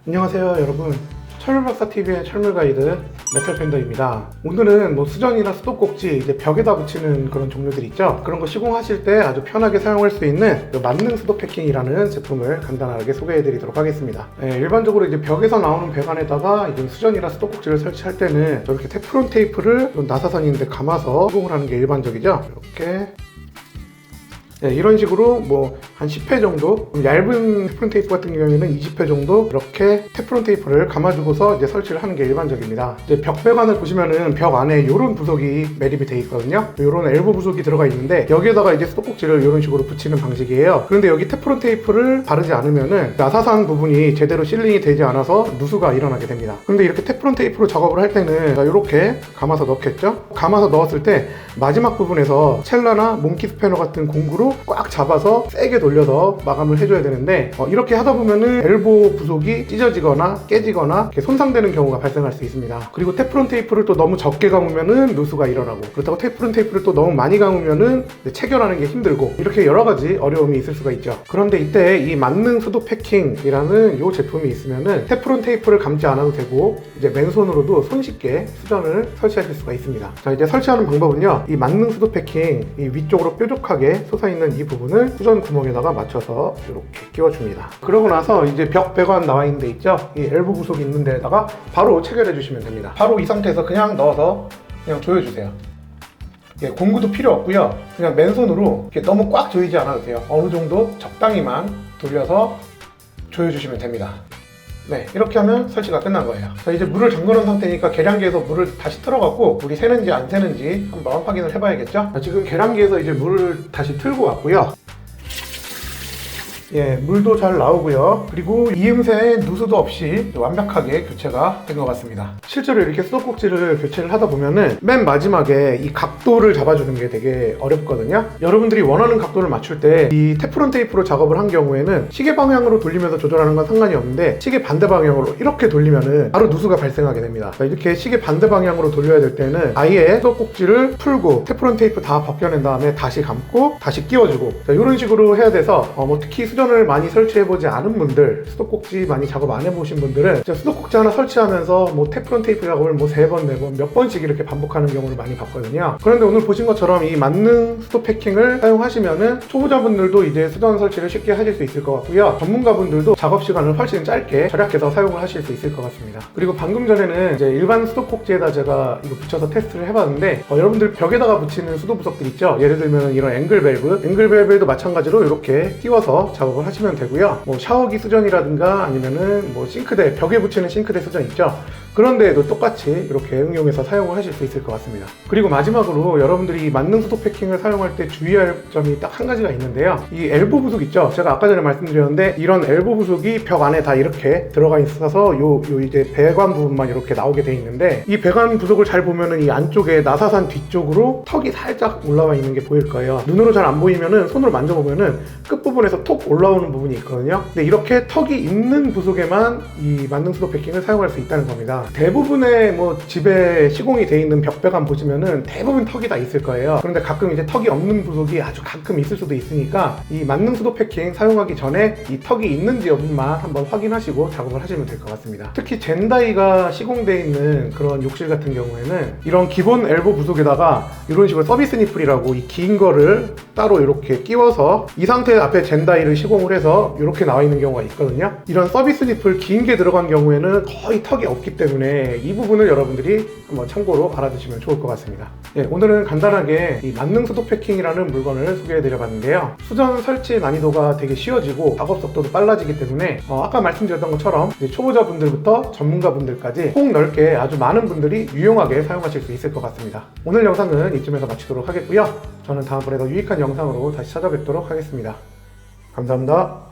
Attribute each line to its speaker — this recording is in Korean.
Speaker 1: 안녕하세요 여러분, 철물박사TV의 철물가이드 메탈팬더입니다. 오늘은 수전이나 수도꼭지 이제 벽에다 붙이는 그런 종류들 있죠. 그런 거 시공하실 때 아주 편하게 사용할 수 있는 만능 수도 패킹이라는 제품을 간단하게 소개해 드리도록 하겠습니다. 일반적으로 이제 벽에서 나오는 배관에다가 이제 수전이나 수도꼭지를 설치할 때는 이렇게 테프론 테이프를 나사선인데 감아서 시공을 하는 게 일반적이죠. 이렇게 이런 식으로 한 10회 정도, 얇은 테프론 테이프 같은 경우에는 20회 정도 이렇게 테프론 테이프를 감아주고서 이제 설치를 하는 게 일반적입니다. 이제 벽 배관을 보시면은 벽 안에 이런 부속이 매립이 되어 있거든요. 이런 엘보 부속이 들어가 있는데 여기에다가 이제 수도꼭지를 이런 식으로 붙이는 방식이에요. 그런데 여기 테프론 테이프를 바르지 않으면은 나사산 부분이 제대로 실링이 되지 않아서 누수가 일어나게 됩니다. 그런데 이렇게 테프론 테이프로 작업을 할 때는 이렇게 감아서 넣겠죠. 감아서 넣었을 때 마지막 부분에서 첼라나 몽키 스패너 같은 공구로 꽉 잡아서 세게 돌려서 마감을 해줘야 되는데 이렇게 하다 보면은 엘보 부속이 찢어지거나 깨지거나 이렇게 손상되는 경우가 발생할 수 있습니다. 그리고 테프론 테이프를 또 너무 적게 감으면은 누수가 일어나고, 그렇다고 테프론 테이프를 또 너무 많이 감으면은 체결하는 게 힘들고, 이렇게 여러 가지 어려움이 있을 수가 있죠. 그런데 이때 이 만능 수도 패킹이라는 이 제품이 있으면은 테프론 테이프를 감지 않아도 되고 이제 맨손으로도 손쉽게 수전을 설치하실 수가 있습니다. 자, 이제 설치하는 방법은요, 이 만능 수도 패킹 이 위쪽으로 뾰족하게 솟아있는 이 부분을 수전 구멍에다가 맞춰서 이렇게 끼워줍니다. 그러고 나서 이제 벽 배관 나와 있는 데 있죠? 이 엘보 부속이 있는 데다가 바로 체결해 주시면 됩니다. 바로 이 상태에서 그냥 넣어서 그냥 조여주세요. 공구도 필요 없고요. 그냥 맨손으로 이렇게 너무 꽉 조이지 않아도 돼요. 어느 정도 적당히만 돌려서 조여주시면 됩니다. 네, 이렇게 하면 설치가 끝난 거예요. 자, 이제 물을 잠궈놓은 상태니까 계량기에서 물을 다시 틀어갖고 물이 새는지 안 새는지 한번 확인을 해봐야겠죠? 자, 지금 계량기에서 이제 물을 다시 틀고 왔고요. 물도 잘 나오고요. 그리고 이음새에 누수도 없이 완벽하게 교체가 된 것 같습니다. 실제로 이렇게 수도꼭지를 교체를 하다 보면은 맨 마지막에 이 각도를 잡아주는 게 되게 어렵거든요. 여러분들이 원하는 각도를 맞출 때 이 테프론 테이프로 작업을 한 경우에는 시계 방향으로 돌리면서 조절하는 건 상관이 없는데, 시계 반대 방향으로 이렇게 돌리면은 바로 누수가 발생하게 됩니다. 이렇게 시계 반대 방향으로 돌려야 될 때는 아예 수도꼭지를 풀고 테프론 테이프 다 벗겨낸 다음에 다시 감고 다시 끼워주고, 이런 식으로 해야 돼서 특히 수전을 많이 설치해보지 않은 분들, 수도꼭지 많이 작업 안 해보신 분들은 수도꼭지 하나 설치하면서 테프론 테이프 작업을 3번, 4번, 몇 번씩 이렇게 반복하는 경우를 많이 봤거든요. 그런데 오늘 보신 것처럼 이 만능 수도 패킹을 사용하시면은 초보자분들도 이제 수전 설치를 쉽게 하실 수 있을 것 같고요. 전문가분들도 작업 시간을 훨씬 짧게 절약해서 사용을 하실 수 있을 것 같습니다. 그리고 방금 전에는 이제 일반 수도꼭지에다 제가 이거 붙여서 테스트를 해봤는데 여러분들 벽에다가 붙이는 수도 부속들 있죠? 예를 들면 이런 앵글 밸브에도 마찬가지로 이렇게 끼워서 작업을 하시면 되고요. 샤워기 수전이라든가 아니면은 싱크대, 벽에 붙이는 싱크대 수전 있죠? 그런 데에도 똑같이 이렇게 응용해서 사용을 하실 수 있을 것 같습니다. 그리고 마지막으로 여러분들이 만능 수도 패킹을 사용할 때 주의할 점이 딱 한 가지가 있는데요. 이 엘보 부속 있죠? 제가 아까 전에 말씀드렸는데 이런 엘보 부속이 벽 안에 다 이렇게 들어가 있어서 요 이제 배관 부분만 이렇게 나오게 돼 있는데, 이 배관 부속을 잘 보면은 이 안쪽에 나사산 뒤쪽으로 턱이 살짝 올라와 있는 게 보일 거예요. 눈으로 잘 안 보이면은 손으로 만져보면은 끝부분에서 톡 올라오는 부분이 있거든요. 근데 이렇게 턱이 있는 부속에만 이 만능 수도 패킹을 사용할 수 있다는 겁니다. 대부분의 집에 시공이 돼 있는 벽 배관 보시면은 대부분 턱이 다 있을 거예요. 그런데 가끔 이제 턱이 없는 부속이 아주 가끔 있을 수도 있으니까 이 만능 수도 패킹 사용하기 전에 이 턱이 있는지 여부만 한번 확인하시고 작업을 하시면 될 것 같습니다. 특히 젠다이가 시공되어 있는 그런 욕실 같은 경우에는 이런 기본 엘보 부속에다가 이런 식으로 서비스 니플이라고 이 긴 거를 따로 이렇게 끼워서 이 상태 앞에 젠다이를 시공을 해서 이렇게 나와 있는 경우가 있거든요. 이런 서비스 니플 긴 게 들어간 경우에는 거의 턱이 없기 때문에 이 부분을 여러분들이 한번 참고로 알아두시면 좋을 것 같습니다. 오늘은 간단하게 이 만능 수도 패킹이라는 물건을 소개해 드려봤는데요. 수전 설치 난이도가 되게 쉬워지고 작업 속도도 빨라지기 때문에 아까 말씀드렸던 것처럼 초보자분들부터 전문가분들까지 폭넓게 아주 많은 분들이 유용하게 사용하실 수 있을 것 같습니다. 오늘 영상은 이쯤에서 마치도록 하겠고요. 저는 다음번에 더 유익한 영상으로 다시 찾아뵙도록 하겠습니다. 감사합니다.